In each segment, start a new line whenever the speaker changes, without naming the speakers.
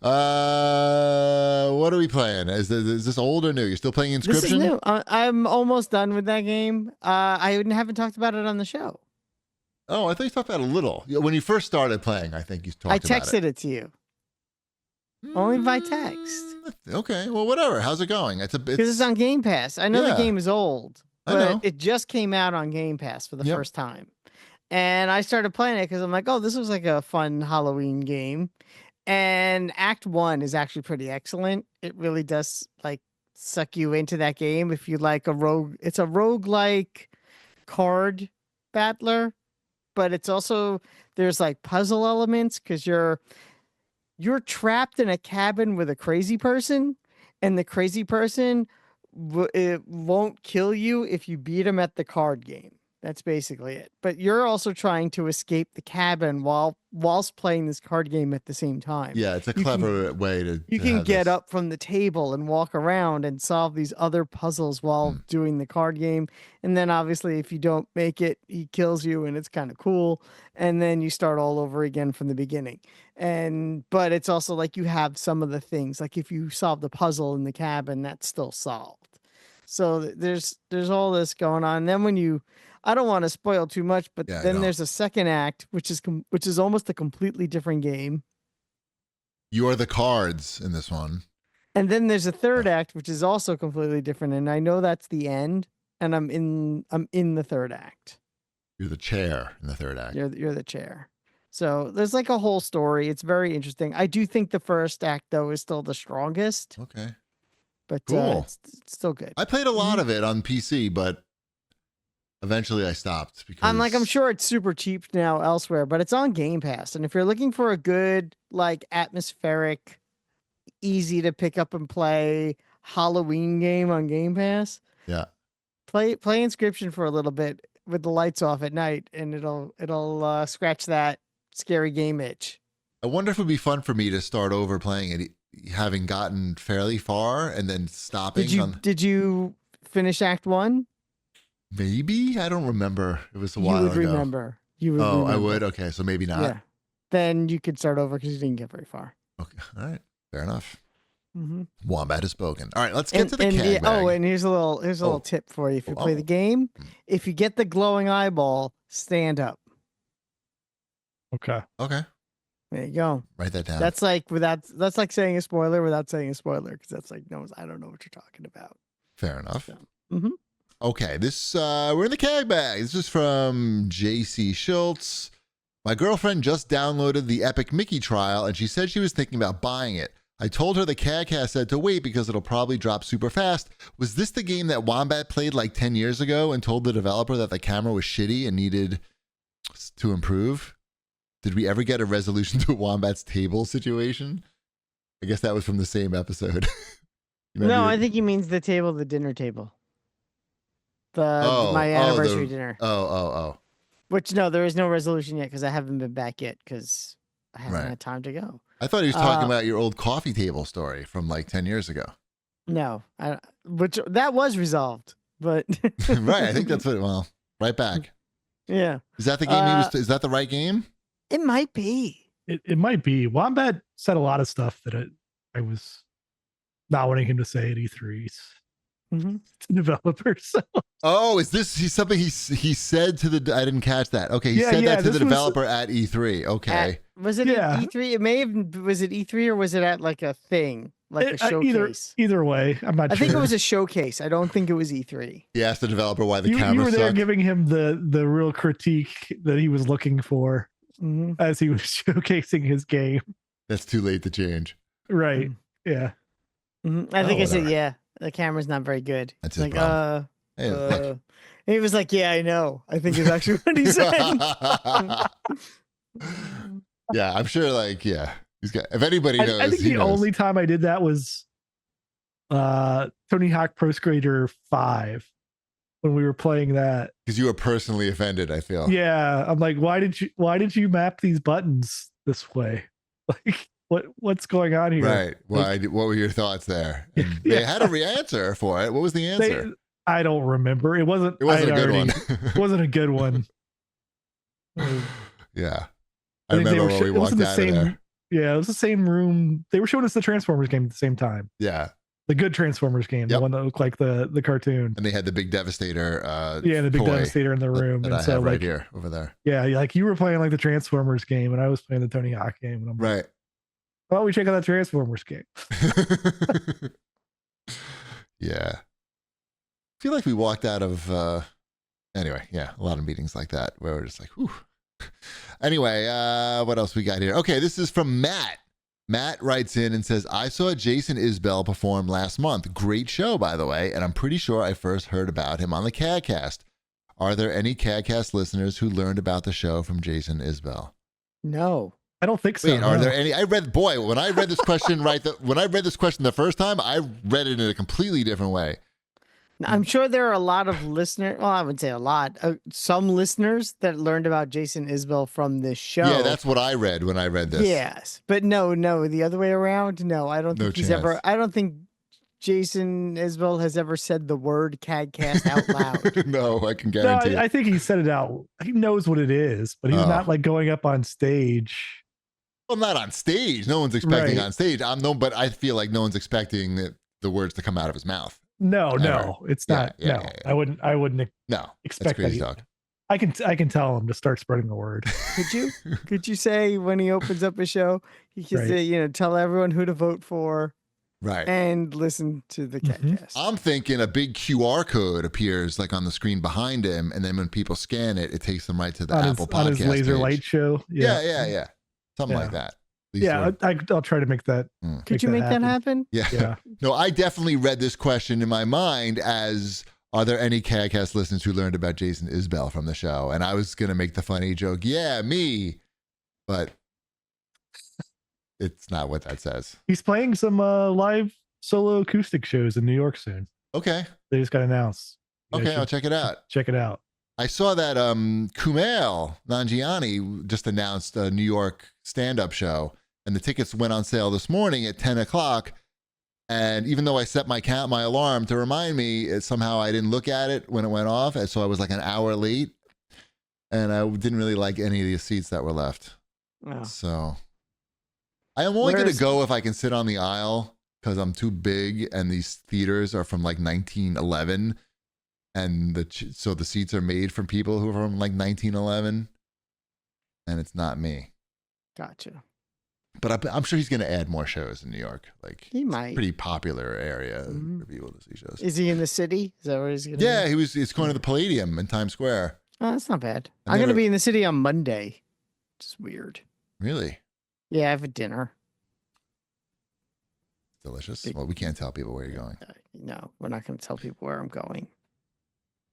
What are we playing? Is this old or new? You're still playing Inscryption?
This is new. I'm almost done with that game. I haven't talked about it on the show.
Oh, I thought you talked about it a little. When you first started playing, I think you talked about it.
I texted it to you. Only by text.
Okay, well, whatever. How's it going?
Because it's on Game Pass. I know the game is old, but it just came out on Game Pass for the first time. And I started playing it because I'm like, oh, this was like a fun Halloween game. And Act 1 is actually pretty excellent. It really does like suck you into that game if you like a rogue. It's a roguelike card battler, but it's also there's like puzzle elements because you're trapped in a cabin with a crazy person, and the crazy person it won't kill you if you beat him at the card game. That's basically it. But you're also trying to escape the cabin whilst playing this card game at the same time.
Yeah, it's a clever way to.
You can get up from the table and walk around and solve these other puzzles while doing the card game. And then obviously, if you don't make it, he kills you, and it's kind of cool. And then you start all over again from the beginning. But it's also like you have some of the things, like if you solve the puzzle in the cabin, that's still solved. So there's all this going on. And then I don't want to spoil too much, but then there's a second act, which is almost a completely different game.
You are the cards in this one.
And then there's a third act, which is also completely different. And I know that's the end, and I'm in the third act.
You're the chair in the third act.
You're the chair. So there's like a whole story. It's very interesting. I do think the first act though is still the strongest.
Okay.
But
cool.
It's still good.
I played a lot of it on PC, but eventually I stopped because
I'm sure it's super cheap now elsewhere, but it's on Game Pass. And if you're looking for a good, like atmospheric, easy to pick up and play Halloween game on Game Pass, play Inscryption for a little bit with the lights off at night, and it'll scratch that scary game itch.
I wonder if it would be fun for me to start over playing it, having gotten fairly far and then stopping.
Did you finish Act 1?
Maybe. I don't remember. It was a while ago.
You would remember.
I would? Okay, so maybe not.
Yeah. Then you could start over because you didn't get very far.
Okay. All right. Fair enough.
Mm-hmm.
Wombat has spoken. All right, let's get to the CAG bag.
And here's a little tip for you. If you play the game, if you get the glowing eyeball, stand up.
Okay.
There you go.
Write that down.
That's like saying a spoiler without saying a spoiler, because that's like, no, I don't know what you're talking about.
Fair enough.
So,
Okay, we're in the CAG bag. This is from JC Schultz. My girlfriend just downloaded the Epic Mickey trial, and she said she was thinking about buying it. I told her the CAGcast said to wait because it'll probably drop super fast. Was this the game that Wombat played like 10 years ago and told the developer that the camera was shitty and needed to improve? Did we ever get a resolution to Wombat's table situation? I guess that was from the same episode.
No, I think he means the dinner table. My anniversary dinner.
Oh.
Which, no, there is no resolution yet because I haven't been back yet because I haven't had time to go.
I thought he was talking about your old coffee table story from like 10 years ago.
No, which that was resolved, but
right. I think that's right back.
Yeah.
Is that the game is that the right game?
It might be.
It might be. Wombat said a lot of stuff that I was not wanting him to say at E3s. To developers. So.
Oh, is this something he said to the? I didn't catch that. Okay, he said that to the developer at E3. Okay,
was it at E3? It may have. Was it E3 or was it at like a thing, like a showcase?
Either way, I'm not sure.
I think it was a showcase. I don't think it was E3.
He asked the developer why the camera.
You were there
sucked.
giving him the real critique that he was looking for as he was showcasing his game.
That's too late to change.
Right. Yeah.
I think I said the camera's not very good.
That's
like
hey,
he was like, yeah, I know. I think is actually what he said.
Yeah, I'm sure. Like, he's got. If anybody knows,
I think the only time I did that was Tony Hawk Pro Skater 5 when we were playing that.
Because you were personally offended, I feel.
Yeah, I'm like, why did you map these buttons this way? Like, what's going on here?
Right. Why? What were your thoughts there? And they had a answer for it. What was the answer?
I don't remember. It wasn't
a good one.
It wasn't a good one.
Yeah. I remember when we walked out of there.
Yeah, it was the same room. They were showing us the Transformers game at the same time.
Yeah.
The good Transformers game, the one that looked like the cartoon.
And they had the big Devastator
the big Devastator in the room.
That
and
I
so
have
like,
right here, over there.
Yeah, like you were playing like the Transformers game and I was playing the Tony Hawk game. And I'm
right.
Like, why don't we check out that Transformers game?
Yeah. I feel like we walked out of anyway, yeah, a lot of meetings like that where we're just like, whew. Anyway, what else we got here? Okay, this is from Matt. Matt writes in and says, I saw Jason Isbell perform last month. Great show, by the way, and I'm pretty sure I first heard about him on the CAGcast. Are there any CAGcast listeners who learned about the show from Jason Isbell?
No.
I don't think so.
Wait, are there any? When I read this question when I read this question the first time, I read it in a completely different way.
I'm sure there are a lot of listeners. Well, I would say a lot. Some listeners that learned about Jason Isbell from this show.
Yeah, that's what I read when I read this.
Yes, but no, the other way around. No, I don't think he's ever. I don't think Jason Isbell has ever said the word CAGcast out loud.
No, I can guarantee.
No, I think he said it out. He knows what it is, but he's not like going up on stage.
Well, not on stage. No one's expecting on stage. But I feel like no one's expecting the words to come out of his mouth.
No, it's not.
Yeah.
I wouldn't expect
crazy
that.
talk.
I can tell him to start spreading the word.
Could you say when he opens up a show, he can say, tell everyone who to vote for.
Right.
And listen to the CAGcast.
I'm thinking a big QR code appears like on the screen behind him, and then when people scan it, it takes them right to the Apple Podcast
on his laser
page.
light show.
Yeah. Something like that.
I'll try to make that.
Could you make that happen?
Yeah. No, I definitely read this question in my mind as, are there any CAGcast listeners who learned about Jason Isbell from the show? And I was going to make the funny joke, yeah, me. But it's not what that says.
He's playing some live solo acoustic shows in New York soon.
Okay.
They just got announced.
Okay, I'll check it out.
Check it out.
I saw that Kumail Nanjiani just announced a New York stand-up show, and the tickets went on sale this morning at 10 o'clock. And even though I set my alarm to remind me, somehow I didn't look at it when it went off, and so I was like an hour late, and I didn't really like any of the seats that were left.
Wow.
So I am only going to go if I can sit on the aisle because I'm too big, and these theaters are from like 1911. And so the seats are made from people who are from like 1911, and it's not me.
Gotcha.
But I'm sure he's going to add more shows in New York. Like
he might.
Pretty popular area for people to see shows.
Is he in the city? Is that where he's going to
be? It's going to the Palladium in Times Square.
Oh, that's not bad. I'm going to be in the city on Monday. It's weird.
Really?
Yeah, I have a dinner.
Delicious. Well, we can't tell people where you're going.
No, we're not going to tell people where I'm going.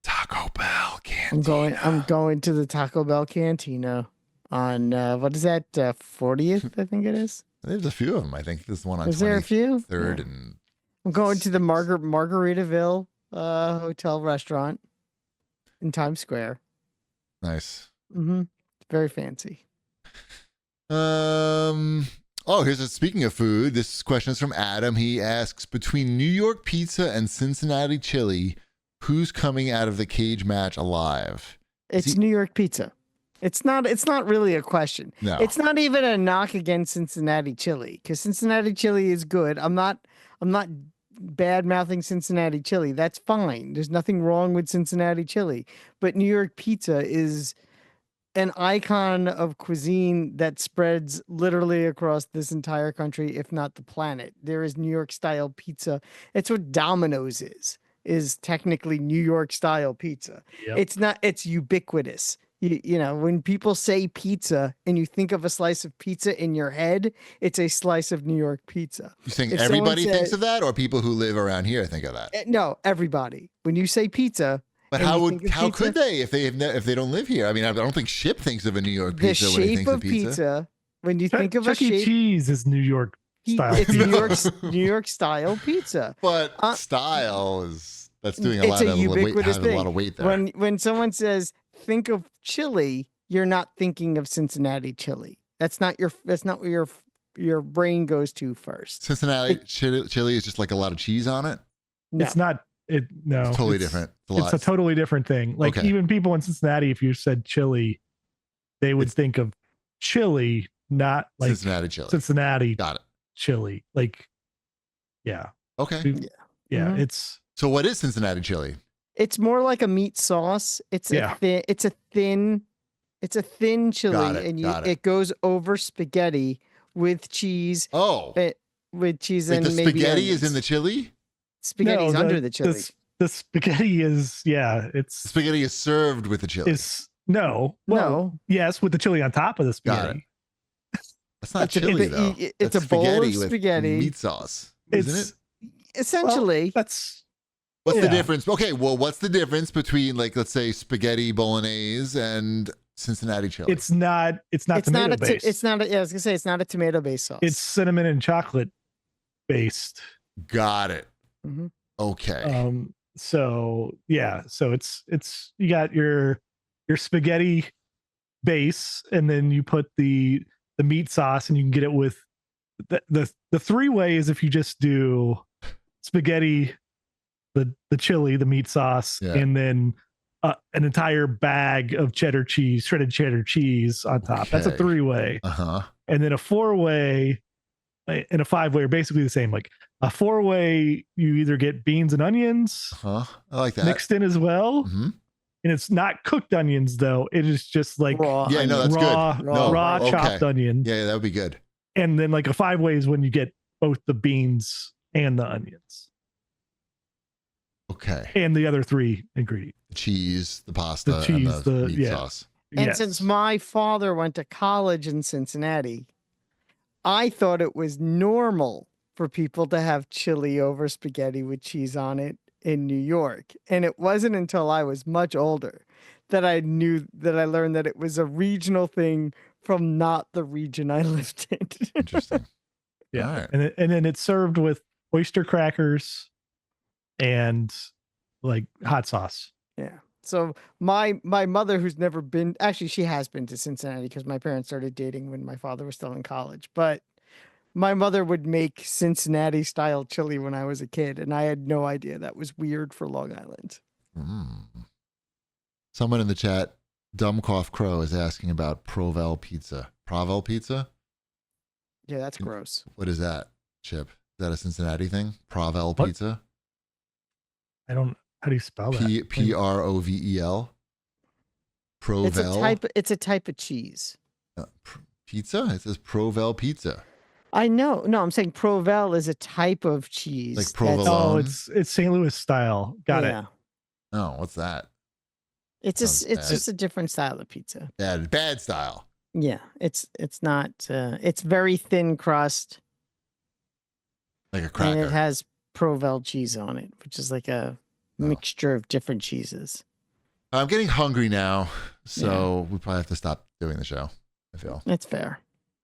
Taco Bell Cantina.
I'm going to the Taco Bell Cantina on what is that? 40th, I think it is.
There's a few of them. I think there's one on.
Is there a few?
Third and.
I'm going to the Margaritaville hotel restaurant in Times Square.
Nice.
Mm-hmm. Very fancy.
Oh, speaking of food. This question is from Adam. He asks, between New York pizza and Cincinnati chili, who's coming out of the cage match alive?
It's New York pizza. It's not really a question.
No.
It's not even a knock against Cincinnati chili, because Cincinnati chili is good. I'm not bad mouthing Cincinnati chili. That's fine. There's nothing wrong with Cincinnati chili. But New York pizza is an icon of cuisine that spreads literally across this entire country, if not the planet. There is New York style pizza. It's what Domino's is technically New York style pizza. Yep. It's ubiquitous. You know, when people say pizza and you think of a slice of pizza in your head, it's a slice of New York pizza.
You think everybody thinks of that, or people who live around here think of that?
No, everybody. When you say pizza,
but how could they if they don't live here? I mean, I don't think Ship thinks of a New York pizza when he thinks of pizza.
When you think of
Chuck E. Cheese is New York style.
It's New York style pizza.
But style that's doing a lot of weight there.
When someone says think of chili, you're not thinking of Cincinnati chili. That's not what your brain goes to first.
Cincinnati chili is just like a lot of cheese on it.
No.
It's not. It's
totally different.
It's a totally different thing. Like even people in Cincinnati, if you said chili, they would think of chili, not like
Cincinnati chili.
Cincinnati
Got it.
chili. Like, yeah.
Okay.
Yeah.
Mhm.
It's
So what is Cincinnati chili?
It's more like a meat sauce. It's
Yeah.
a thin chili,
Got it,
and
got it.
it goes over spaghetti with cheese.
Oh,
with cheese
wait,
and
the
maybe
spaghetti
onions.
is in the chili?
Spaghetti's
No,
under the chili.
The spaghetti is it's
Spaghetti is served with the chili.
No.
Yes, with the chili on top of the spaghetti.
That's not chili though.
It's
That's
a bowl of
with
spaghetti.
meat sauce, isn't it?
Essentially,
that's
What's the difference? Okay, well, what's the difference between, like, let's say spaghetti bolognese and Cincinnati chili?
it's not tomato based.
It's not. I was gonna say it's not a tomato based sauce.
It's cinnamon and chocolate based.
Got it.
Mm-hmm.
Okay.
So it's you got your spaghetti base, and then you put the meat sauce, and you can get it with the three ways. If you just do spaghetti, the chili, the meat sauce, and then an entire bag of shredded cheddar cheese on top.
Okay.
That's a 3-way. And then a 4-way and a 5-way are basically the same. Like a 4-way, you either get beans and onions
I like that
mixed in as well.
Mm-hmm.
And it's not cooked onions though. It is just like
raw.
Yeah, no, that's good.
Raw chopped onion.
Yeah, that would be good.
And then like a 5-way is when you get both the beans and the onions.
Okay.
And the other 3 ingredients.
The cheese, the pasta,
The cheese,
and the meat sauce.
And since my father went to college in Cincinnati, I thought it was normal for people to have chili over spaghetti with cheese on it in New York. And it wasn't until I was much older that I learned that it was a regional thing from not the region I lived in.
Interesting.
Yeah. Right. And then it's served with oyster crackers and like hot sauce.
Yeah. So my mother, who's never been, actually she has been to Cincinnati because my parents started dating when my father was still in college, but my mother would make Cincinnati style chili when I was a kid, and I had no idea that was weird for Long Island.
Someone in the chat, Dumb Cough Crow, is asking about Provel pizza. Provel pizza?
Yeah, that's gross.
What is that, Chip? Is that a Cincinnati thing? Provel pizza?
I don't. How do you spell that?
Provel. Provel.
It's a type of cheese.
Pizza? It says Provel pizza.
I know. No, I'm saying Provel is a type of cheese.
Like provolone.
Oh, it's St. Louis style. Got it.
Oh, what's that?
It's just a different style of pizza.
Bad style.
Yeah, it's not. It's very thin crust.
Like a cracker.
And it has Provel cheese on it, which is like a mixture of different cheeses.
I'm getting hungry now, so we probably have to stop doing the show, I feel.
That's fair.